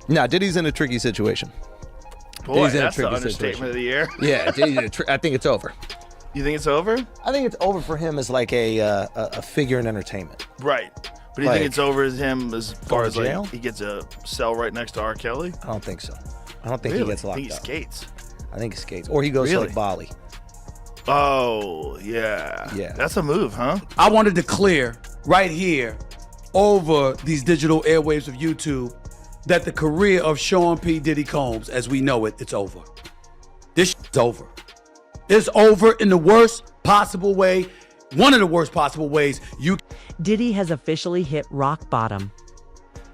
Now, Diddy's in a tricky situation. Boy, that's the understatement of the year. Yeah, I think it's over. You think it's over? I think it's over for him as like a figure in entertainment. Right. But do you think it's over as him as far as jail? like he gets a cell right next to R. Kelly? I don't think so. I don't think he gets locked I think he up. skates. I think he skates. Or he goes to like Bali. Oh, yeah. Yeah. That's a move, huh? I wanted to clear right here over these digital airwaves of YouTube that the career of Sean P. Diddy Combs, as we know it, it's over. This shit's over. It's over in the worst possible way, one of the worst possible ways you. Diddy has officially hit rock bottom.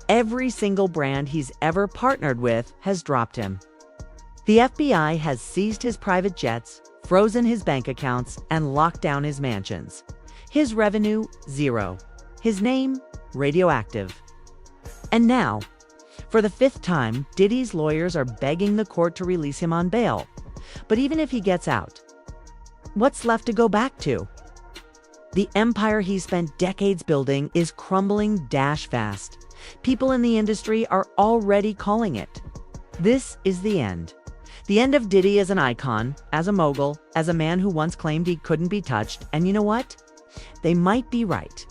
Every single brand he's ever partnered with has dropped him. The FBI has seized his private jets, frozen his bank accounts, and locked down his mansions. His revenue, zero. His name, radioactive. And now, for the 5th time, Diddy's lawyers are begging the court to release him on bail. But even if he gets out, what's left to go back to? The empire he spent decades building is crumbling fast. People in the industry are already calling it. This is the end. The end of Diddy as an icon, as a mogul, as a man who once claimed he couldn't be touched. And you know what? They might be right.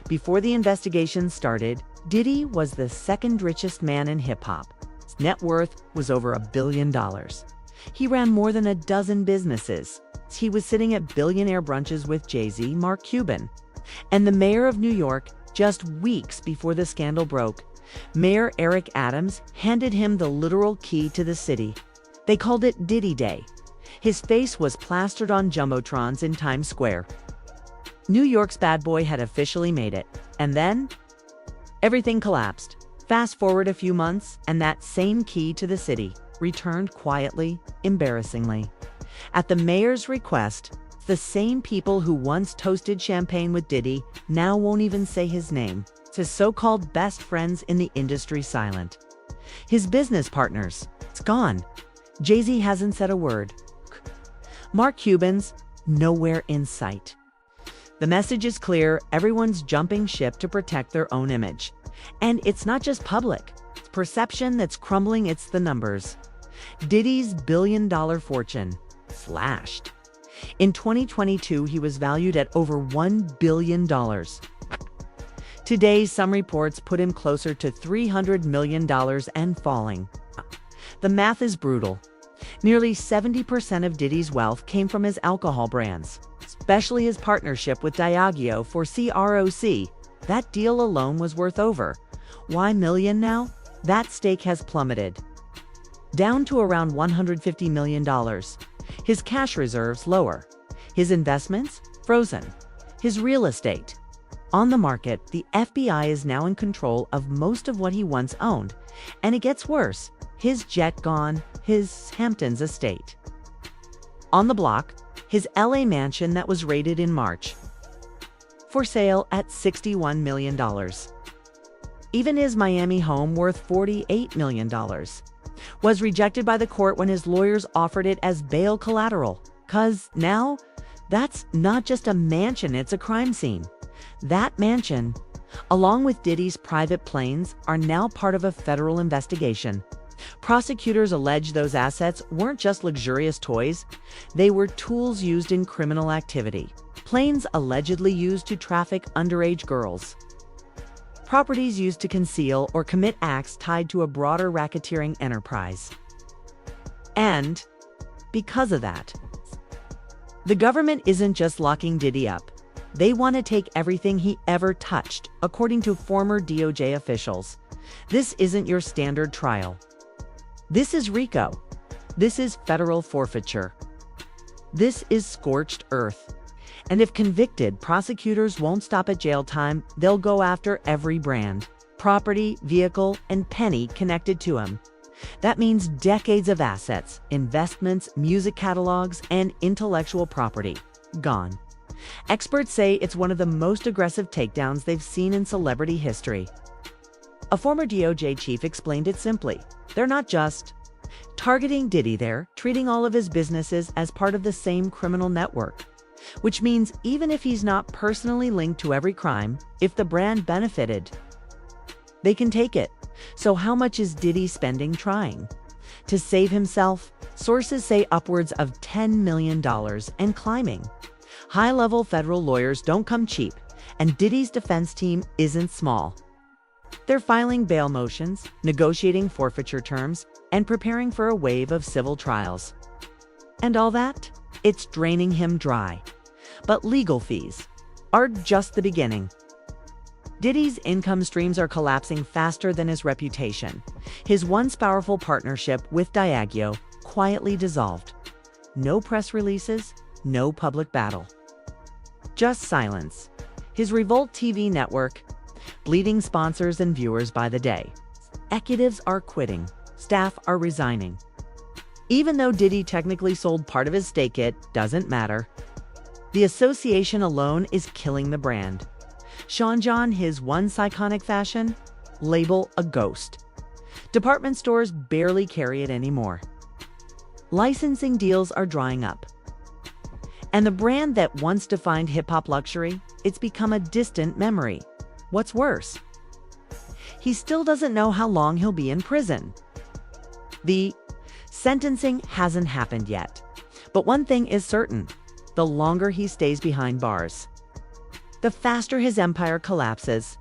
Before the investigation started, Diddy was the 2nd richest man in hip-hop. His net worth was over $1 billion. He ran more than a dozen businesses. He was sitting at billionaire brunches with Jay-Z, Mark Cuban. And the mayor of New York, just weeks before the scandal broke, Mayor Eric Adams handed him the literal key to the city. They called it Diddy Day. His face was plastered on jumbotrons in Times Square. New York's bad boy had officially made it. And then, everything collapsed. Fast forward a few months, and that same key to the city returned quietly, embarrassingly. At the mayor's request, the same people who once toasted champagne with Diddy now won't even say his name. His so-called best friends in the industry silent. His business partners, it's gone. Jay-Z hasn't said a word. Mark Cuban's nowhere in sight. The message is clear, everyone's jumping ship to protect their own image. And it's not just public. It's perception that's crumbling, it's the numbers. Diddy's billion-dollar fortune slashed. In 2022, he was valued at over $1 billion. Today, some reports put him closer to $300 million and falling. The math is brutal. Nearly 70% of Diddy's wealth came from his alcohol brands, especially his partnership with Diageo for CROC. That deal alone was worth over $1 million now. That stake has plummeted down to around $150 million. His cash reserves lower. His investments frozen. His real estate on the market. The FBI is now in control of most of what he once owned. And it gets worse. His jet gone, his Hamptons estate. On the block, his LA mansion that was raided in March. For sale at $61 million. Even his Miami home, worth $48 million, was rejected by the court when his lawyers offered it as bail collateral. 'Cause now, that's not just a mansion, it's a crime scene. That mansion, along with Diddy's private planes, are now part of a federal investigation. Prosecutors allege those assets weren't just luxurious toys, they were tools used in criminal activity. Planes allegedly used to traffic underage girls. Properties used to conceal or commit acts tied to a broader racketeering enterprise. And because of that, the government isn't just locking Diddy up. They want to take everything he ever touched, according to former DOJ officials. This isn't your standard trial. This is RICO. This is federal forfeiture. This is scorched earth. And if convicted, prosecutors won't stop at jail time. They'll go after every brand, property, vehicle, and penny connected to him. That means decades of assets, investments, music catalogs, and intellectual property gone. Experts say it's one of the most aggressive takedowns they've seen in celebrity history. A former DOJ chief explained it simply. They're not just targeting Diddy, they're treating all of his businesses as part of the same criminal network. Which means even if he's not personally linked to every crime, if the brand benefited, they can take it. So how much is Diddy spending trying? To save himself, sources say upwards of $10 million and climbing. High-level federal lawyers don't come cheap, and Diddy's defense team isn't small. They're filing bail motions, negotiating forfeiture terms, and preparing for a wave of civil trials. And all that? It's draining him dry. But legal fees are just the beginning. Diddy's income streams are collapsing faster than his reputation. His once powerful partnership with Diageo quietly dissolved. No press releases, no public battle. Just silence. His Revolt TV network, bleeding sponsors and viewers by the day. Executives are quitting. Staff are resigning. Even though Diddy technically sold part of his stake, it doesn't matter. The association alone is killing the brand. Sean John, his once iconic fashion, label a ghost. Department stores barely carry it anymore. Licensing deals are drying up. And the brand that once defined hip-hop luxury, it's become a distant memory. What's worse? He still doesn't know how long he'll be in prison. The sentencing hasn't happened yet. But one thing is certain: the longer he stays behind bars, the faster his empire collapses.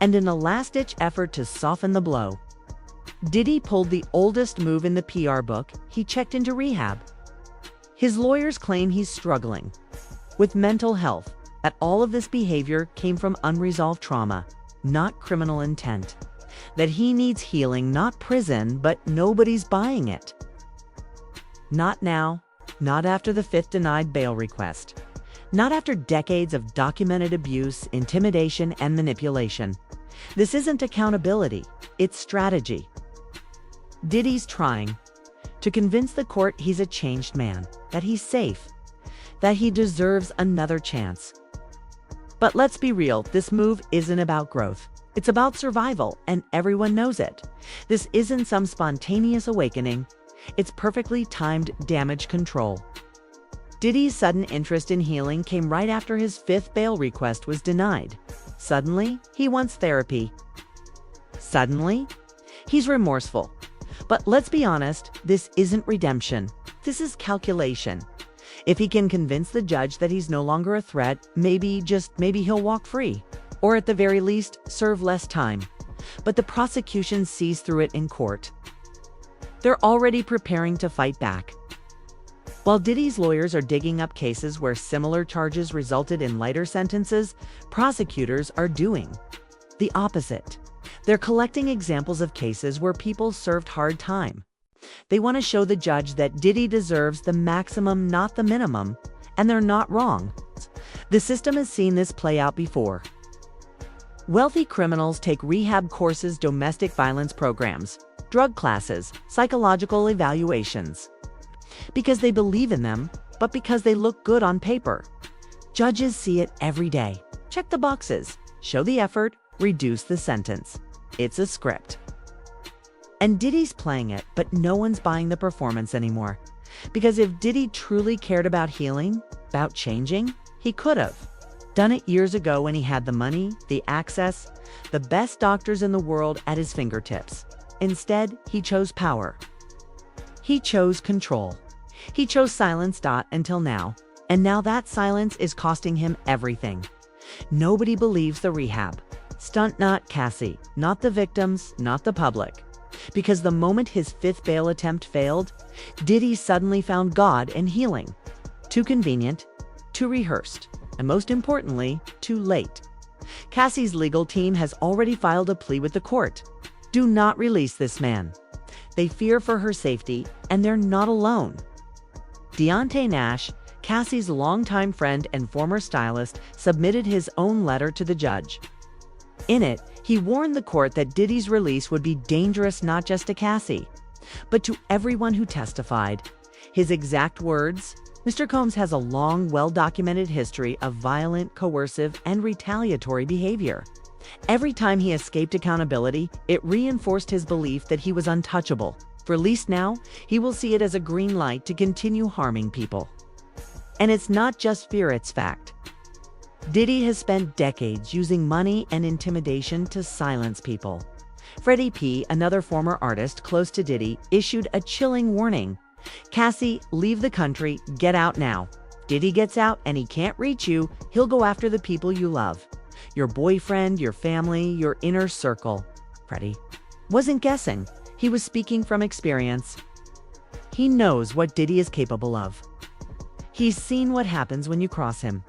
And in a last-ditch effort to soften the blow, Diddy pulled the oldest move in the PR book. He checked into rehab. His lawyers claim he's struggling with mental health, that all of this behavior came from unresolved trauma, not criminal intent, that he needs healing, not prison, but nobody's buying it. Not now, not after the fifth denied bail request, not after decades of documented abuse, intimidation, and manipulation. This isn't accountability, it's strategy. Diddy's trying to convince the court he's a changed man, that he's safe, that he deserves another chance. But let's be real, this move isn't about growth. It's about survival, and everyone knows it. This isn't some spontaneous awakening. It's perfectly timed damage control. Diddy's sudden interest in healing came right after his fifth bail request was denied. Suddenly, he wants therapy. Suddenly, he's remorseful. But let's be honest, this isn't redemption. This is calculation. If he can convince the judge that he's no longer a threat, maybe, just maybe, he'll walk free. Or at the very least, serve less time. But the prosecution sees through it in court. They're already preparing to fight back. While Diddy's lawyers are digging up cases where similar charges resulted in lighter sentences, prosecutors are doing the opposite. They're collecting examples of cases where people served hard time. They want to show the judge that Diddy deserves the maximum, not the minimum, and they're not wrong. The system has seen this play out before. Wealthy criminals take rehab courses, domestic violence programs, drug classes, psychological evaluations. Because they believe in them, but because they look good on paper. Judges see it every day. Check the boxes, show the effort, reduce the sentence. It's a script. And Diddy's playing it, but no one's buying the performance anymore. Because if Diddy truly cared about healing, about changing, he could have done it years ago when he had the money, the access, the best doctors in the world at his fingertips. Instead, he chose power. He chose control. He chose silence. Until now. And now that silence is costing him everything. Nobody believes the rehab stunt, not Cassie, not the victims, not the public. Because the moment his fifth bail attempt failed, Diddy suddenly found God and healing. Too convenient, too rehearsed, and most importantly, too late. Cassie's legal team has already filed a plea with the court. Do not release this man. They fear for her safety, and they're not alone. Deontay Nash, Cassie's longtime friend and former stylist, submitted his own letter to the judge. In it, he warned the court that Diddy's release would be dangerous not just to Cassie, but to everyone who testified. His exact words: Mr. Combs has a long, well-documented history of violent, coercive, and retaliatory behavior. Every time he escaped accountability, it reinforced his belief that he was untouchable. Released now, he will see it as a green light to continue harming people. And it's not just fear, it's fact. Diddy has spent decades using money and intimidation to silence people. Freddie P., another former artist close to Diddy, issued a chilling warning. Cassie, leave the country, get out now. Diddy gets out and he can't reach you, he'll go after the people you love. Your boyfriend, your family, your inner circle. Freddie wasn't guessing. He was speaking from experience. He knows what Diddy is capable of. He's seen what happens when you cross him.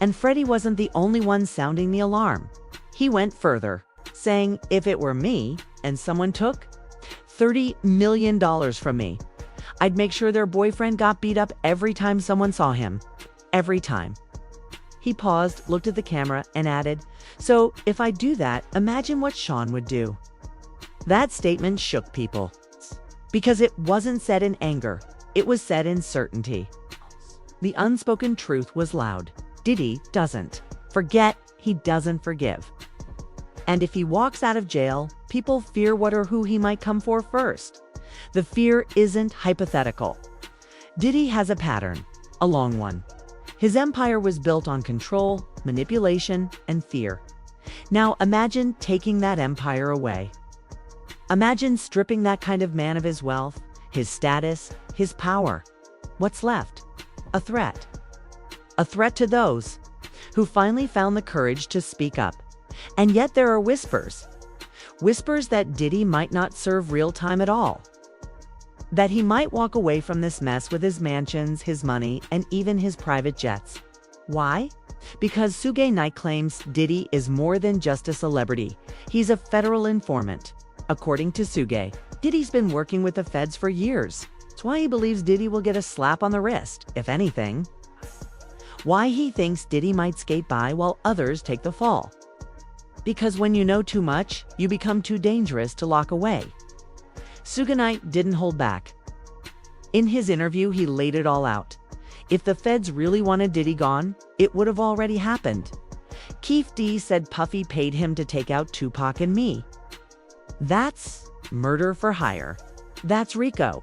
And Freddie wasn't the only one sounding the alarm. He went further, saying, if it were me and someone took $30 million from me, I'd make sure their boyfriend got beat up every time someone saw him. Every time. He paused, looked at the camera, and added, so if I do that, imagine what Sean would do. That statement shook people. Because it wasn't said in anger, it was said in certainty. The unspoken truth was loud. Diddy doesn't forget, he doesn't forgive. And if he walks out of jail, people fear what or who he might come for first. The fear isn't hypothetical. Diddy has a pattern, a long one. His empire was built on control, manipulation, and fear. Now imagine taking that empire away. Imagine stripping that kind of man of his wealth, his status, his power. What's left? A threat. A threat to those who finally found the courage to speak up. And yet there are whispers. Whispers that Diddy might not serve real time at all. That he might walk away from this mess with his mansions, his money, and even his private jets. Why? Because Suge Knight claims Diddy is more than just a celebrity. He's a federal informant. According to Suge, Diddy's been working with the feds for years. That's why he believes Diddy will get a slap on the wrist, if anything. Why he thinks Diddy might skate by while others take the fall. Because when you know too much, you become too dangerous to lock away. Suge Knight didn't hold back. In his interview, he laid it all out. If the feds really wanted Diddy gone, it would have already happened. Keefe D said Puffy paid him to take out Tupac and me. That's murder for hire. That's RICO.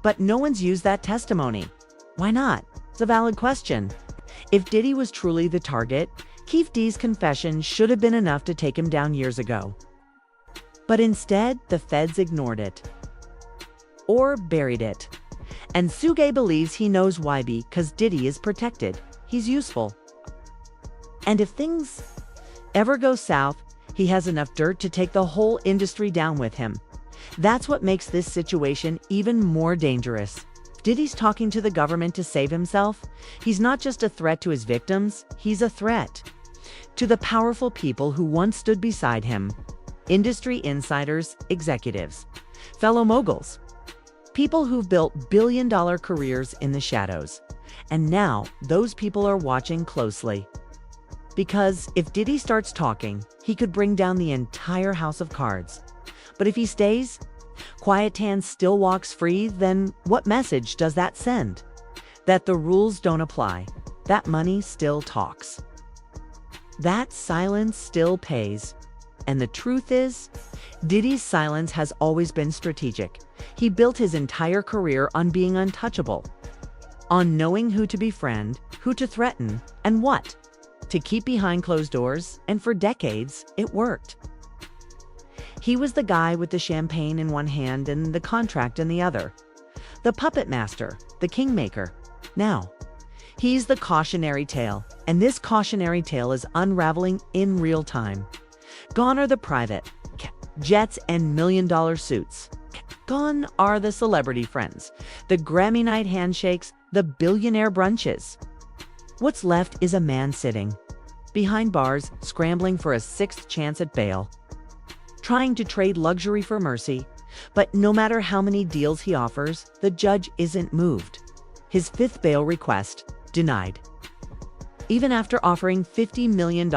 But no one's used that testimony. Why not? It's a valid question. If Diddy was truly the target, Keefe D's confession should have been enough to take him down years ago. But instead, the feds ignored it. Or buried it. And Suge believes he knows why, because Diddy is protected. He's useful. And if things ever go south, he has enough dirt to take the whole industry down with him. That's what makes this situation even more dangerous. Diddy's talking to the government to save himself. He's not just a threat to his victims, he's a threat to the powerful people who once stood beside him. Industry insiders, executives, fellow moguls, people who've built billion-dollar careers in the shadows. And now, those people are watching closely. Because if Diddy starts talking, he could bring down the entire house of cards. But if he stays, Quiet Tan still walks free, then what message does that send? That the rules don't apply. That money still talks. That silence still pays. And the truth is, Diddy's silence has always been strategic. He built his entire career on being untouchable, on knowing who to befriend, who to threaten, and what to keep behind closed doors, and for decades, it worked. He was the guy with the champagne in one hand and the contract in the other. The puppet master, the kingmaker. Now, he's the cautionary tale, and this cautionary tale is unraveling in real time. Gone are the private jets and million-dollar suits. Gone are the celebrity friends, the Grammy night handshakes, the billionaire brunches. What's left is a man sitting behind bars, scrambling for a sixth chance at bail, trying to trade luxury for mercy. But no matter how many deals he offers, the judge isn't moved. His fifth bail request denied. Even after offering $50 million,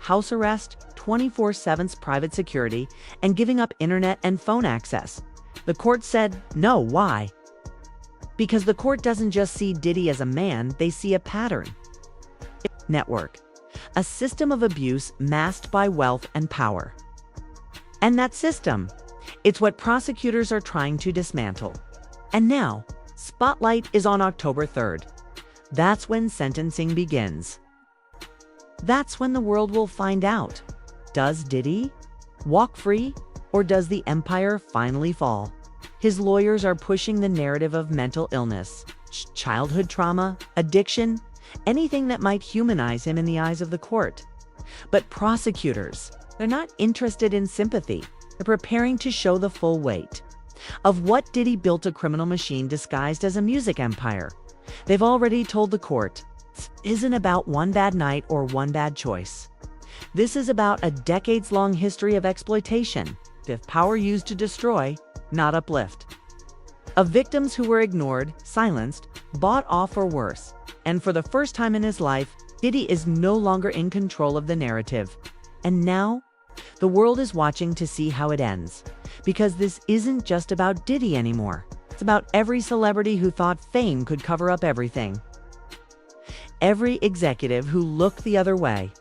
house arrest, 24/7 private security, and giving up internet and phone access, the court said no. Why? Because the court doesn't just see Diddy as a man, they see a pattern. Network. A system of abuse masked by wealth and power. And that system, it's what prosecutors are trying to dismantle. And now, Spotlight is on October 3rd. That's when sentencing begins. That's when the world will find out. Does Diddy walk free Or does the empire finally fall? His lawyers are pushing the narrative of mental illness, childhood trauma, addiction, anything that might humanize him in the eyes of the court. But prosecutors, they're not interested in sympathy. They're preparing to show the full weight of what Diddy built, a criminal machine disguised as a music empire. They've already told the court, this isn't about one bad night or one bad choice. This is about a decades-long history of exploitation, with power used to destroy, not uplift. Of victims who were ignored, silenced, bought off, or worse. And for the first time in his life, Diddy is no longer in control of the narrative. And now, the world is watching to see how it ends. Because this isn't just about Diddy anymore. It's about every celebrity who thought fame could cover up everything. Every executive who looked the other way.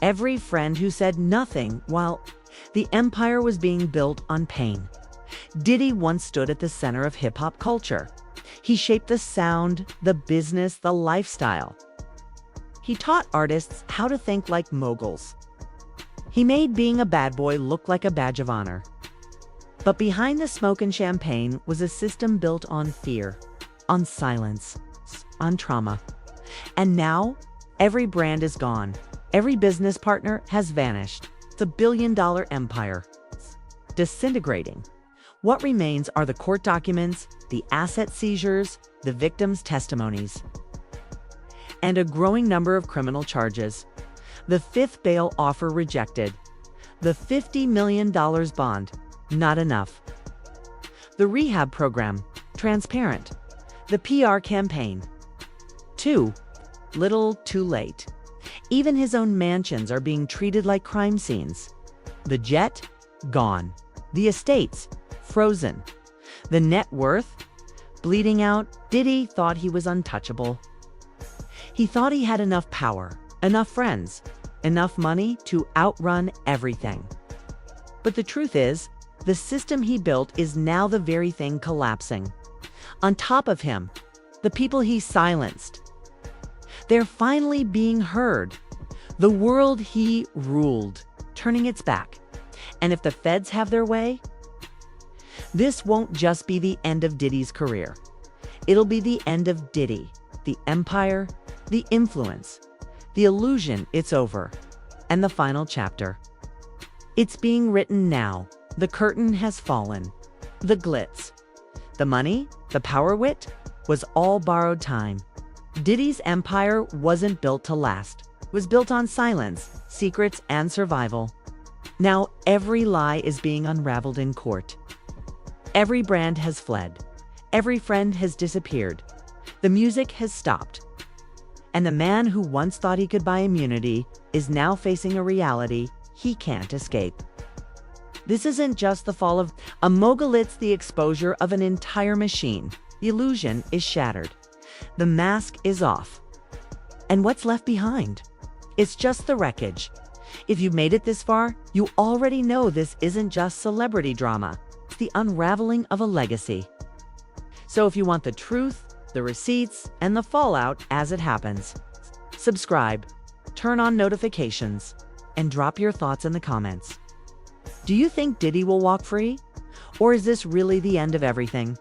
Every friend who said nothing while the empire was being built on pain. Diddy once stood at the center of hip-hop culture. He shaped the sound, the business, the lifestyle. He taught artists how to think like moguls. He made being a bad boy look like a badge of honor. But behind the smoke and champagne was a system built on fear, on silence, on trauma. And now, every brand is gone. Every business partner has vanished. It's a billion-dollar empire. It's disintegrating. What remains are the court documents, the asset seizures, the victims' testimonies, and a growing number of criminal charges. The fifth bail offer rejected. The $50 million bond, not enough. The rehab program, transparent. The PR campaign, too little, too late. Even his own mansions are being treated like crime scenes. The jet, gone. The estates, frozen. The net worth, bleeding out. Diddy thought he was untouchable. He thought he had enough power, enough friends, enough money to outrun everything. But the truth is, the system he built is now the very thing collapsing. On top of him, the people he silenced. They're finally being heard. The world he ruled, turning its back. And if the feds have their way, this won't just be the end of Diddy's career. It'll be the end of Diddy, the empire, the influence, the illusion. It's over. And the final chapter. It's being written now. The curtain has fallen. The glitz, the money, the power wit was all borrowed time. Diddy's empire wasn't built to last. It was built on silence, secrets, and survival. Now every lie is being unraveled in court. Every brand has fled. Every friend has disappeared. The music has stopped. And the man who once thought he could buy immunity is now facing a reality he can't escape. This isn't just the fall of a mogul, it's the exposure of an entire machine. The illusion is shattered. The mask is off. And what's left behind? It's just the wreckage. If you've made it this far, you already know this isn't just celebrity drama. It's the unraveling of a legacy. So if you want the truth, the receipts, and the fallout as it happens, subscribe, turn on notifications, and drop your thoughts in the comments. Do you think Diddy will walk free? Or is this really the end of everything?